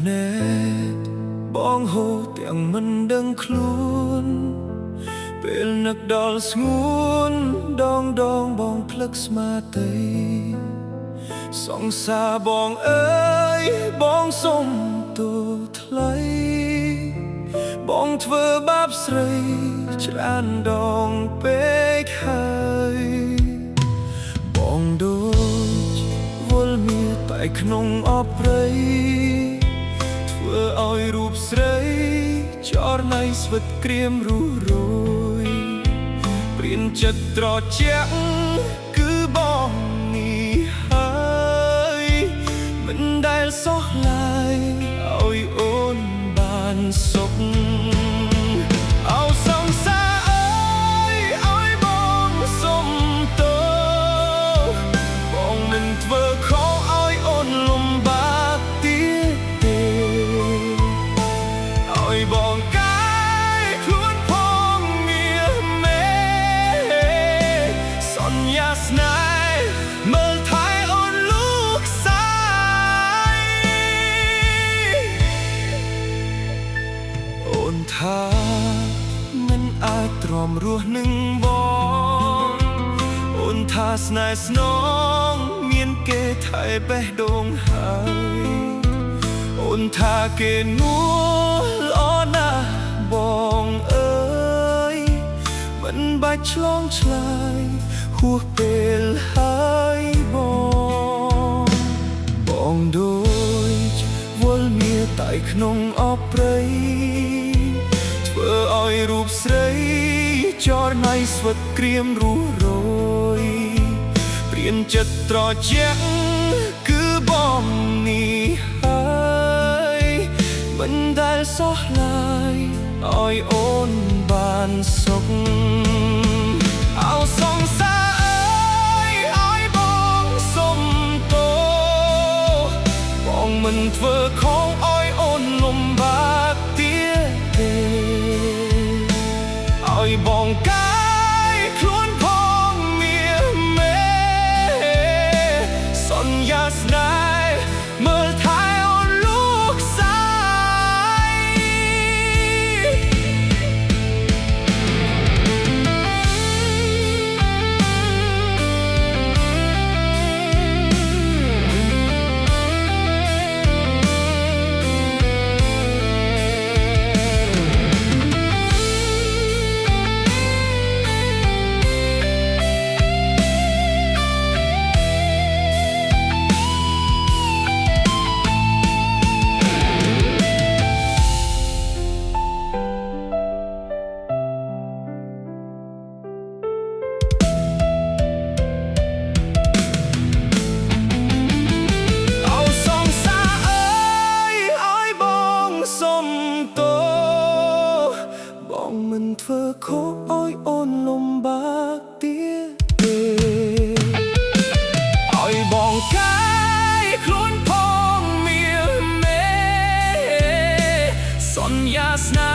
ណែបងហូរទាំងមិនដឹងខ្លួនពេលនឹកដល់ស្ងួនដងបងភ្លឹកស្មាតីសង្សារបងអើយបងសុំទោសថ្លៃបងធ្វើបាបស្រីច្រើនដងពេកហើយបងដូចវល់មាសតែក្នុងអបព្រៃធ្វើឲ្យរូបស្រីចរណៃស្វិតក្រៀមរុះរយព្រានចិត្តត្រជាក់គឺបងនេះហើយមិនដែលសោះឡើយឲ្យអូនបានសុខអោសង្សារអើយឲ្យបងសុំទោសបងមិនធ្វើខុសឲ្យអូនលំបាកទៀតទេឲ្យបងកាយខ្លួនផងងារមេសន្យាស្នេហ៍មើលថែអូនលូកសាយអូនថាមិនអាចទ្រាំរស់នឹងបងអូនថាស្នេហ៍ស្នងមានគេថែបេះដូងហើយអូនថាគេនួល្អណាស់បងអើយមិនបាច់ឆ្លងឆ្លើយហួសពេលហើយបងដូចវល់មាសតែក្នុងអបព្រៃធ្វើឲ្យរូបស្រីចរណៃស្វិតក្រៀមរុះរយព្រានចិត្តត្រជាក់គឺបងនេះហើយមិនដែលសោះឡើយឲ្យអូនបានសុខអោសង្សារអើយឲ្យបងសុំទោសបងមិនធ្វើខុសឲ្យអូនលំបាកទៀតទេឲ្យបងកាយខ្លួនផងមានមេសន្យាស្នេហ៍មើលថែអូនលូកសាយមិនធ្វើខុសឲ្យអូនលំបាកទៀតទេឲ្យបងកាយខ្លួនផងមានមេសន្យាស្នេហ៍